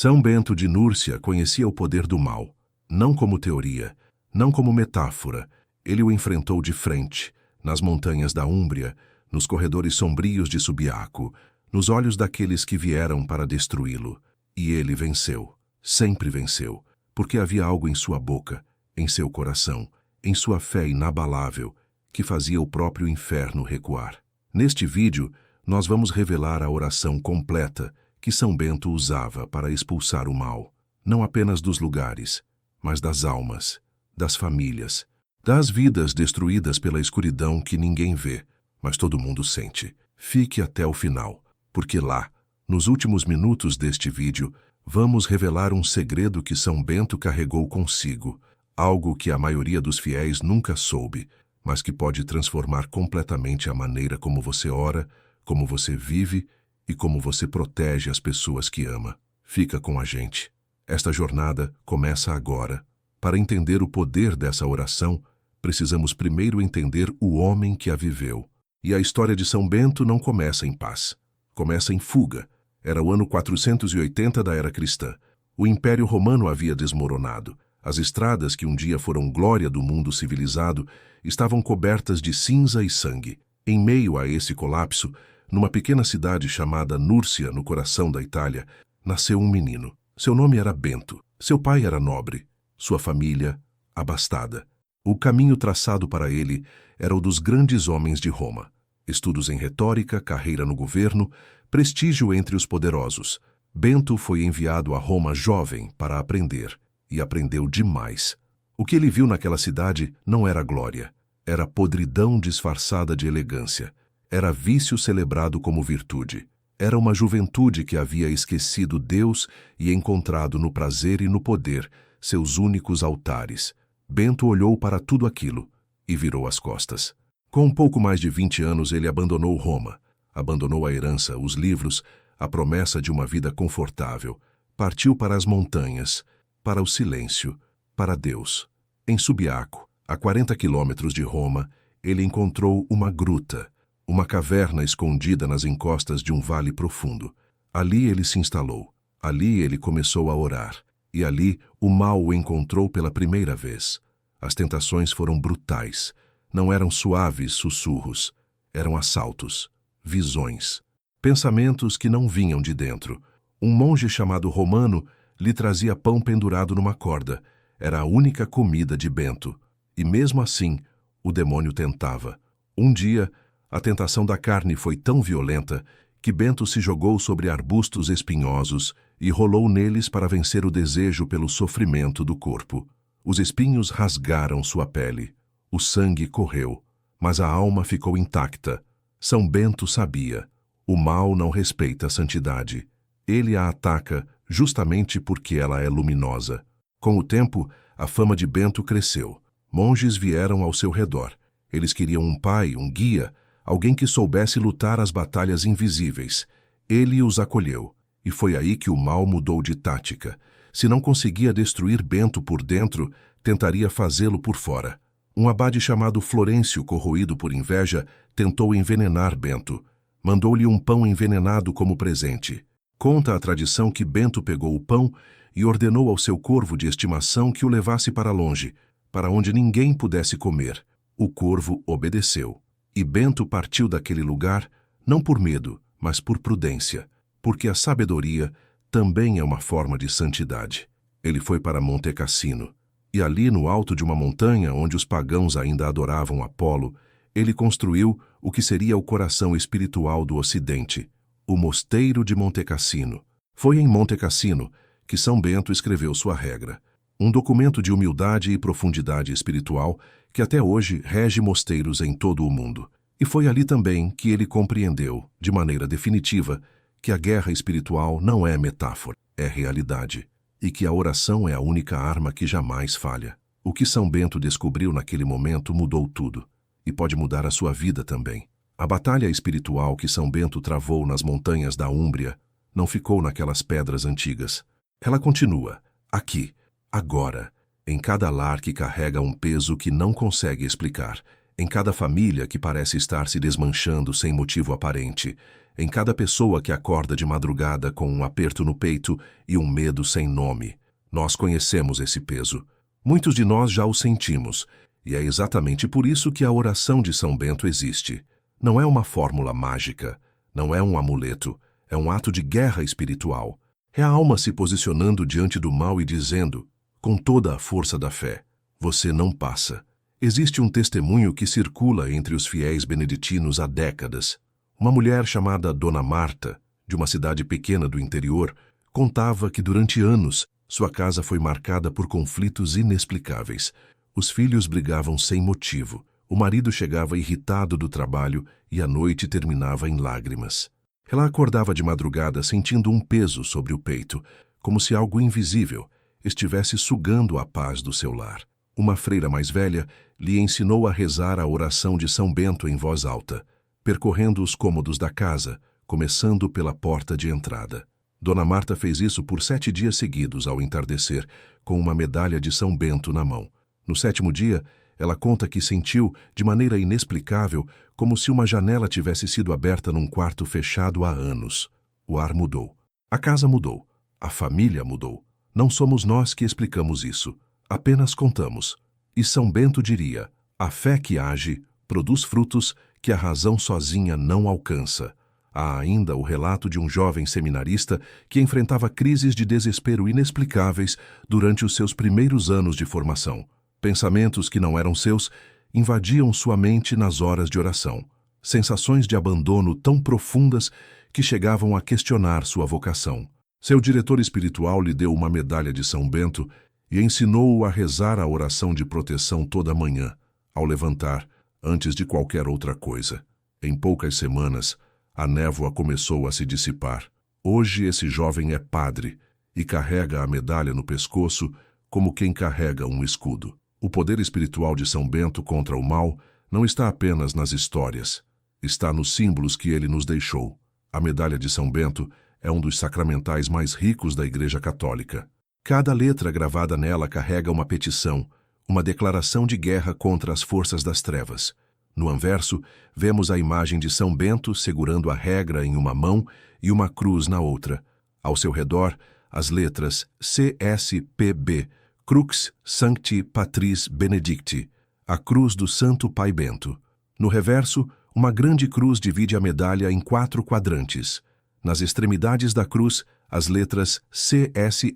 São Bento de Núrcia conhecia o poder do mal, não como teoria, não como metáfora. Ele o enfrentou de frente, nas montanhas da Úmbria, nos corredores sombrios de Subiaco, nos olhos daqueles que vieram para destruí-lo. E ele venceu, sempre venceu, porque havia algo em sua boca, em seu coração, em sua fé inabalável, que fazia o próprio inferno recuar. Neste vídeo, nós vamos revelar a oração completa que São Bento usava para expulsar o mal, não apenas dos lugares, mas das almas, das famílias, das vidas destruídas pela escuridão que ninguém vê, mas todo mundo sente. Fique até o final, porque lá, nos últimos minutos deste vídeo, vamos revelar um segredo que São Bento carregou consigo, algo que a maioria dos fiéis nunca soube, mas que pode transformar completamente a maneira como você ora, como você vive e como você protege as pessoas que ama. Fica com a gente. Esta jornada começa agora. Para entender o poder dessa oração, precisamos primeiro entender o homem que a viveu. E a história de São Bento não começa em paz. Começa em fuga. Era o ano 480 da era cristã. O Império Romano havia desmoronado. As estradas que um dia foram glória do mundo civilizado estavam cobertas de cinza e sangue. Em meio a esse colapso, numa pequena cidade chamada Núrcia, no coração da Itália, nasceu um menino. Seu nome era Bento. Seu pai era nobre. Sua família, abastada. O caminho traçado para ele era o dos grandes homens de Roma. Estudos em retórica, carreira no governo, prestígio entre os poderosos. Bento foi enviado a Roma jovem para aprender, e aprendeu demais. O que ele viu naquela cidade não era glória, era podridão disfarçada de elegância, era vício celebrado como virtude. Era uma juventude que havia esquecido Deus e encontrado no prazer e no poder seus únicos altares. Bento olhou para tudo aquilo e virou as costas. Com um pouco mais de 20 anos, ele abandonou Roma, abandonou a herança, os livros, a promessa de uma vida confortável, partiu para as montanhas, para o silêncio, para Deus. Em Subiaco, a 40 quilômetros de Roma, ele encontrou uma gruta, uma caverna escondida nas encostas de um vale profundo. Ali ele se instalou, ali ele começou a orar, e ali o mal o encontrou pela primeira vez. As tentações foram brutais. Não eram suaves sussurros, eram assaltos, visões, pensamentos que não vinham de dentro. Um monge chamado Romano lhe trazia pão pendurado numa corda. Era a única comida de Bento. E mesmo assim, o demônio tentava. Um dia, a tentação da carne foi tão violenta que Bento se jogou sobre arbustos espinhosos e rolou neles para vencer o desejo pelo sofrimento do corpo. Os espinhos rasgaram sua pele. O sangue correu, mas a alma ficou intacta. São Bento sabia. O mal não respeita a santidade. Ele a ataca justamente porque ela é luminosa. Com o tempo, a fama de Bento cresceu. Monges vieram ao seu redor. Eles queriam um pai, um guia, alguém que soubesse lutar as batalhas invisíveis. Ele os acolheu. E foi aí que o mal mudou de tática. Se não conseguia destruir Bento por dentro, tentaria fazê-lo por fora. Um abade chamado Florêncio, corroído por inveja, tentou envenenar Bento. Mandou-lhe um pão envenenado como presente. Conta a tradição que Bento pegou o pão e ordenou ao seu corvo de estimação que o levasse para longe, para onde ninguém pudesse comer. O corvo obedeceu. E Bento partiu daquele lugar, não por medo, mas por prudência, porque a sabedoria também é uma forma de santidade. Ele foi para Monte Cassino. E ali, no alto de uma montanha onde os pagãos ainda adoravam Apolo, ele construiu o que seria o coração espiritual do Ocidente, o Mosteiro de Monte Cassino. Foi em Monte Cassino que São Bento escreveu sua regra, um documento de humildade e profundidade espiritual que até hoje rege mosteiros em todo o mundo. E foi ali também que ele compreendeu, de maneira definitiva, que a guerra espiritual não é metáfora, é realidade. E que a oração é a única arma que jamais falha. O que São Bento descobriu naquele momento mudou tudo, e pode mudar a sua vida também. A batalha espiritual que São Bento travou nas montanhas da Úmbria não ficou naquelas pedras antigas. Ela continua, aqui, agora, em cada lar que carrega um peso que não consegue explicar, em cada família que parece estar se desmanchando sem motivo aparente, em cada pessoa que acorda de madrugada com um aperto no peito e um medo sem nome. Nós conhecemos esse peso. Muitos de nós já o sentimos, e é exatamente por isso que a oração de São Bento existe. Não é uma fórmula mágica, não é um amuleto, é um ato de guerra espiritual. É a alma se posicionando diante do mal e dizendo, com toda a força da fé, você não passa. Existe um testemunho que circula entre os fiéis beneditinos há décadas. Uma mulher chamada Dona Marta, de uma cidade pequena do interior, contava que durante anos sua casa foi marcada por conflitos inexplicáveis. Os filhos brigavam sem motivo, o marido chegava irritado do trabalho e a noite terminava em lágrimas. Ela acordava de madrugada sentindo um peso sobre o peito, como se algo invisível estivesse sugando a paz do seu lar. Uma freira mais velha lhe ensinou a rezar a oração de São Bento em voz alta, percorrendo os cômodos da casa, começando pela porta de entrada. Dona Marta fez isso por 7 dias seguidos ao entardecer, com uma medalha de São Bento na mão. No 7º dia, ela conta que sentiu, de maneira inexplicável, como se uma janela tivesse sido aberta num quarto fechado há anos. O ar mudou. A casa mudou. A família mudou. Não somos nós que explicamos isso. Apenas contamos. E São Bento diria, a fé que age produz frutos que a razão sozinha não alcança. Há ainda o relato de um jovem seminarista que enfrentava crises de desespero inexplicáveis durante os seus primeiros anos de formação. Pensamentos que não eram seus invadiam sua mente nas horas de oração. Sensações de abandono tão profundas que chegavam a questionar sua vocação. Seu diretor espiritual lhe deu uma medalha de São Bento e ensinou-o a rezar a oração de proteção toda manhã, ao levantar, antes de qualquer outra coisa. Em poucas semanas, a névoa começou a se dissipar. Hoje esse jovem é padre e carrega a medalha no pescoço como quem carrega um escudo. O poder espiritual de São Bento contra o mal não está apenas nas histórias, está nos símbolos que ele nos deixou. A medalha de São Bento é um dos sacramentais mais ricos da Igreja Católica. Cada letra gravada nela carrega uma petição, uma declaração de guerra contra as forças das trevas. No anverso, vemos a imagem de São Bento segurando a regra em uma mão e uma cruz na outra. Ao seu redor, as letras CSPB, Crux Sancti Patris Benedicti, a cruz do Santo Pai Bento. No reverso, uma grande cruz divide a medalha em 4 quadrantes. Nas extremidades da cruz, as letras CSSML,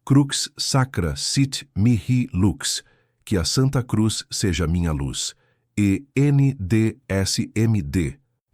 Crux Sacra Sit Mihi Lux, que a Santa Cruz seja minha luz, e NDSMD,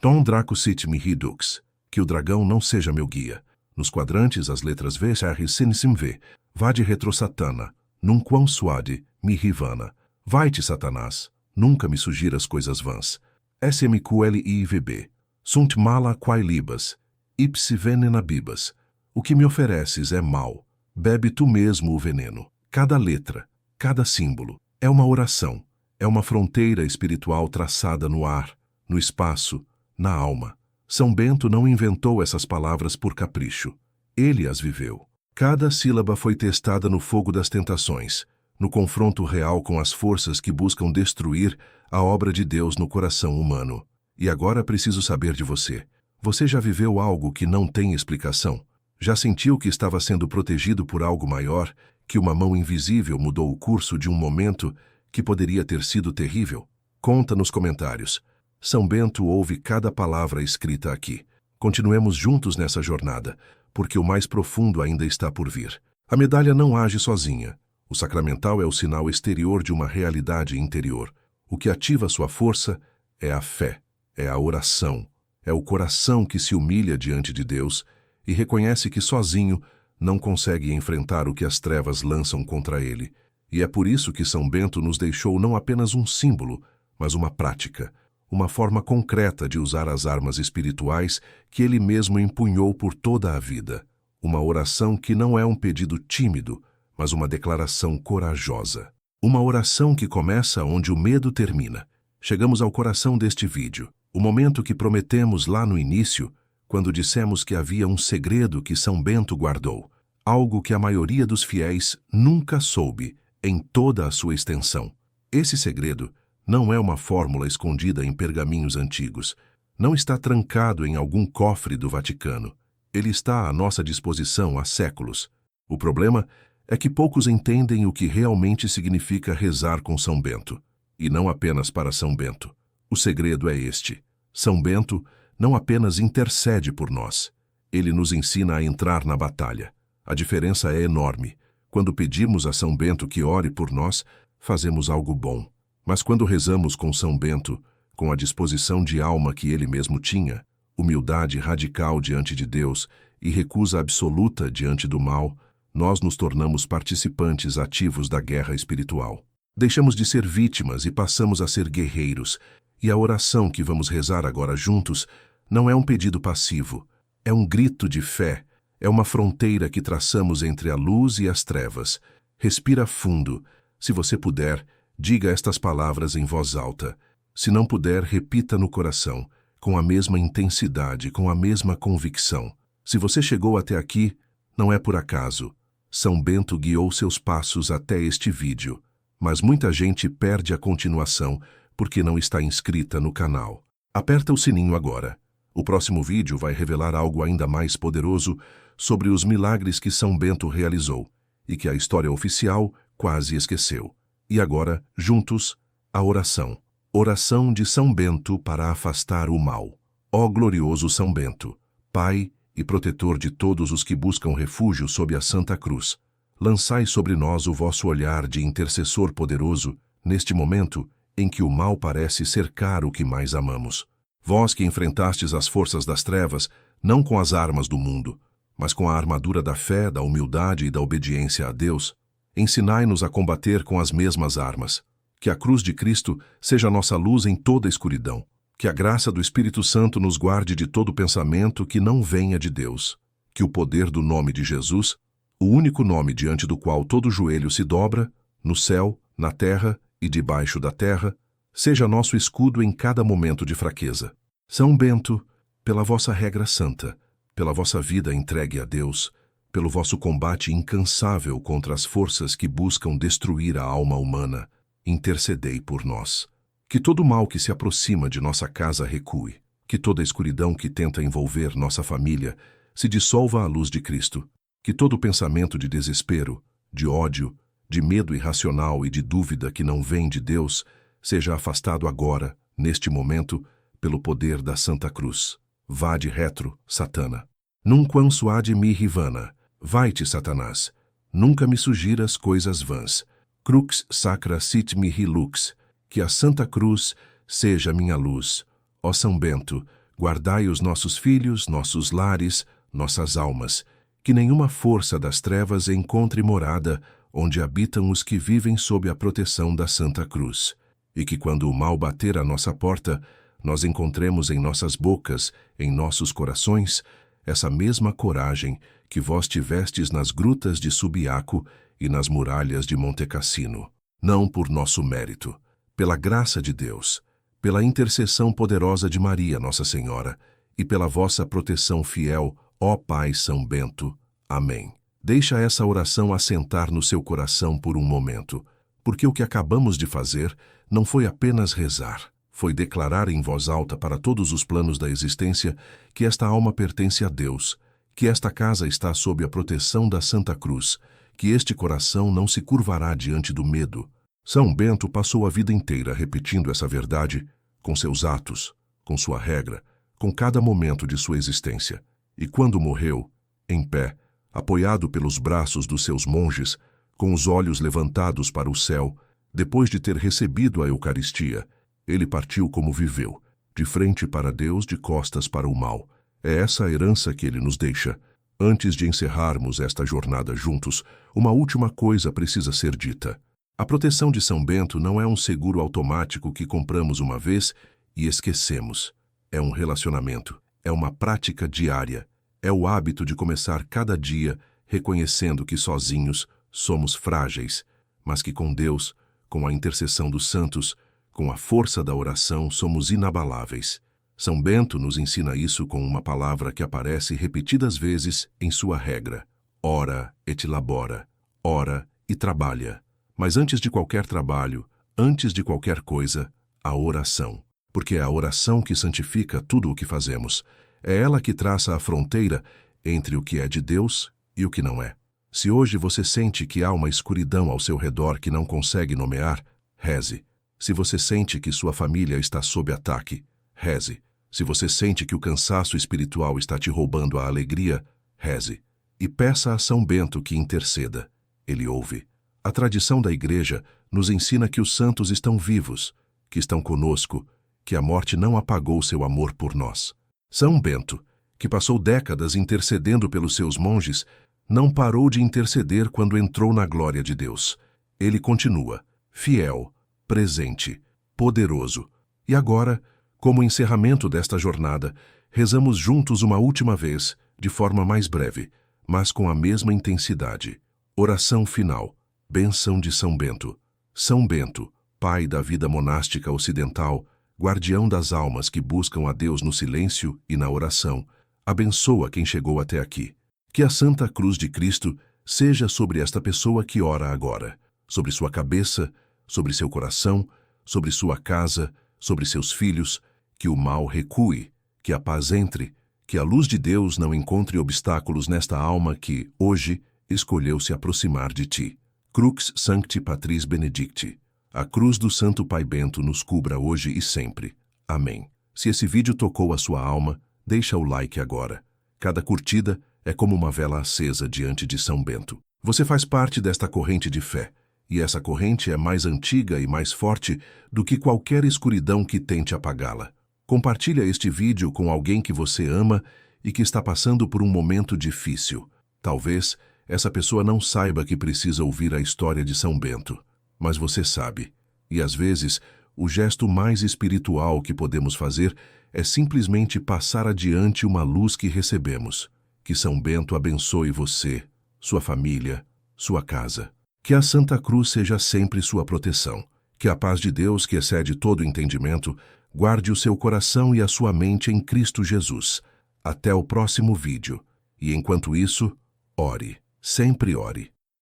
Don Draco Sit Mihi Dux, que o dragão não seja meu guia. Nos quadrantes, as letras V, R, Sin V, Vade retro Satana, nunquam suade, mihi vana. Vai-te, Satanás, nunca me sugiras coisas vãs. SMQLIVB, sunt mala quae libas, ipsi venena bibas. O que me ofereces é mal, bebe tu mesmo o veneno. Cada letra, cada símbolo, é uma oração, é uma fronteira espiritual traçada no ar, no espaço, na alma. São Bento não inventou essas palavras por capricho. Ele as viveu. Cada sílaba foi testada no fogo das tentações, no confronto real com as forças que buscam destruir a obra de Deus no coração humano. E agora preciso saber de você. Você já viveu algo que não tem explicação? Já sentiu que estava sendo protegido por algo maior, que uma mão invisível mudou o curso de um momento que poderia ter sido terrível? Conta nos comentários. São Bento ouve cada palavra escrita aqui. Continuemos juntos nessa jornada, porque o mais profundo ainda está por vir. A medalha não age sozinha. O sacramental é o sinal exterior de uma realidade interior. O que ativa sua força é a fé, é a oração, é o coração que se humilha diante de Deus e reconhece que sozinho não consegue enfrentar o que as trevas lançam contra ele. E é por isso que São Bento nos deixou não apenas um símbolo, mas uma prática, uma forma concreta de usar as armas espirituais que ele mesmo empunhou por toda a vida. Uma oração que não é um pedido tímido, mas uma declaração corajosa. Uma oração que começa onde o medo termina. Chegamos ao coração deste vídeo, o momento que prometemos lá no início, quando dissemos que havia um segredo que São Bento guardou, algo que a maioria dos fiéis nunca soube em toda a sua extensão. Esse segredo não é uma fórmula escondida em pergaminhos antigos, Não está trancado em algum cofre do Vaticano. Ele está à nossa disposição há séculos. O problema é que poucos entendem o que realmente significa rezar com São Bento, e não apenas para São Bento. O segredo é este: São Bento não apenas intercede por nós, ele nos ensina a entrar na batalha. A diferença é enorme. Quando pedimos a São Bento que ore por nós, fazemos algo bom. Mas quando rezamos com São Bento, com a disposição de alma que ele mesmo tinha, humildade radical diante de Deus e recusa absoluta diante do mal, nós nos tornamos participantes ativos da guerra espiritual. Deixamos de ser vítimas e passamos a ser guerreiros. E a oração que vamos rezar agora juntos não é um pedido passivo, é um grito de fé, é uma fronteira que traçamos entre a luz e as trevas. Respira fundo. Se você puder, diga estas palavras em voz alta. Se não puder, repita no coração, com a mesma intensidade, com a mesma convicção. Se você chegou até aqui, não é por acaso. São Bento guiou seus passos até este vídeo, mas muita gente perde a continuação porque não está inscrita no canal. Aperta o sininho agora. O próximo vídeo vai revelar algo ainda mais poderoso sobre os milagres que São Bento realizou e que a história oficial quase esqueceu. E agora, juntos, a oração. Oração de São Bento para afastar o mal. Ó glorioso São Bento, Pai e protetor de todos os que buscam refúgio sob a Santa Cruz, lançai sobre nós o vosso olhar de intercessor poderoso neste momento em que o mal parece cercar o que mais amamos. Vós que enfrentastes as forças das trevas, não com as armas do mundo, mas com a armadura da fé, da humildade e da obediência a Deus, ensinai-nos a combater com as mesmas armas. Que a cruz de Cristo seja nossa luz em toda a escuridão. Que a graça do Espírito Santo nos guarde de todo pensamento que não venha de Deus. Que o poder do nome de Jesus, o único nome diante do qual todo joelho se dobra, no céu, na terra e debaixo da terra, seja nosso escudo em cada momento de fraqueza. São Bento, pela vossa regra santa, pela vossa vida entregue a Deus, pelo vosso combate incansável contra as forças que buscam destruir a alma humana, intercedei por nós. Que todo mal que se aproxima de nossa casa recue. Que toda escuridão que tenta envolver nossa família se dissolva à luz de Cristo. Que todo pensamento de desespero, de ódio, de medo irracional e de dúvida que não vem de Deus seja afastado agora, neste momento, pelo poder da Santa Cruz. Vade retro, Satana. Nunquam suade mihi vana. Vai-te, Satanás. Nunca me sugiras coisas vãs. Crux sacra sit mihi lux. Que a Santa Cruz seja minha luz. Ó São Bento, guardai os nossos filhos, nossos lares, nossas almas. Que nenhuma força das trevas encontre morada onde habitam os que vivem sob a proteção da Santa Cruz. E que quando o mal bater à nossa porta, nós encontremos em nossas bocas, em nossos corações, essa mesma coragem que vós tivestes nas grutas de Subiaco e nas muralhas de Monte Cassino. Não por nosso mérito, pela graça de Deus, pela intercessão poderosa de Maria, Nossa Senhora, e pela vossa proteção fiel, ó Pai São Bento. Amém. Deixa essa oração assentar no seu coração por um momento, porque o que acabamos de fazer não foi apenas rezar, foi declarar em voz alta para todos os planos da existência que esta alma pertence a Deus, que esta casa está sob a proteção da Santa Cruz, que este coração não se curvará diante do medo. São Bento passou a vida inteira repetindo essa verdade com seus atos, com sua regra, com cada momento de sua existência. E quando morreu, em pé, apoiado pelos braços dos seus monges, com os olhos levantados para o céu, depois de ter recebido a Eucaristia, ele partiu como viveu, de frente para Deus, de costas para o mal. É essa a herança que ele nos deixa. Antes de encerrarmos esta jornada juntos, uma última coisa precisa ser dita. A proteção de São Bento não é um seguro automático que compramos uma vez e esquecemos. É um relacionamento, é uma prática diária, é o hábito de começar cada dia reconhecendo que sozinhos somos frágeis, mas que com Deus, com a intercessão dos santos, com a força da oração, somos inabaláveis. São Bento nos ensina isso com uma palavra que aparece repetidas vezes em sua regra: ora et labora, ora e trabalha. Mas antes de qualquer trabalho, antes de qualquer coisa, a oração. porque é a oração que santifica tudo o que fazemos. É ela que traça a fronteira entre o que é de Deus e o que não é. Se hoje você sente que há uma escuridão ao seu redor que não consegue nomear, reze. Se você sente que sua família está sob ataque, reze. Se você sente que o cansaço espiritual está te roubando a alegria, reze. E peça a São Bento que interceda. Ele ouve. A tradição da Igreja nos ensina que os santos estão vivos, que estão conosco, que a morte não apagou seu amor por nós. São Bento, que passou décadas intercedendo pelos seus monges, não parou de interceder quando entrou na glória de Deus. Ele continua, fiel, presente, poderoso. E agora, como encerramento desta jornada, rezamos juntos uma última vez, de forma mais breve, mas com a mesma intensidade. Oração final. Bênção de São Bento. São Bento, pai da vida monástica ocidental, guardião das almas que buscam a Deus no silêncio e na oração, abençoa quem chegou até aqui. Que a Santa Cruz de Cristo seja sobre esta pessoa que ora agora, sobre sua cabeça, sobre seu coração, sobre sua casa, sobre seus filhos, que o mal recue, que a paz entre, que a luz de Deus não encontre obstáculos nesta alma que, hoje, escolheu se aproximar de ti. Crux Sancti Patris Benedicti. A cruz do Santo Pai Bento nos cubra hoje e sempre. Amém. Se esse vídeo tocou a sua alma, deixa o like agora. Cada curtida é como uma vela acesa diante de São Bento. Você faz parte desta corrente de fé, e essa corrente é mais antiga e mais forte do que qualquer escuridão que tente apagá-la. Compartilha este vídeo com alguém que você ama e que está passando por um momento difícil. Talvez essa pessoa não saiba que precisa ouvir a história de São Bento, mas você sabe. E às vezes, o gesto mais espiritual que podemos fazer é simplesmente passar adiante uma luz que recebemos. Que São Bento abençoe você, sua família, sua casa. Que a Santa Cruz seja sempre sua proteção. Que a paz de Deus, que excede todo entendimento, guarde o seu coração e a sua mente em Cristo Jesus. Até o próximo vídeo. E enquanto isso, ore. Sempre ore.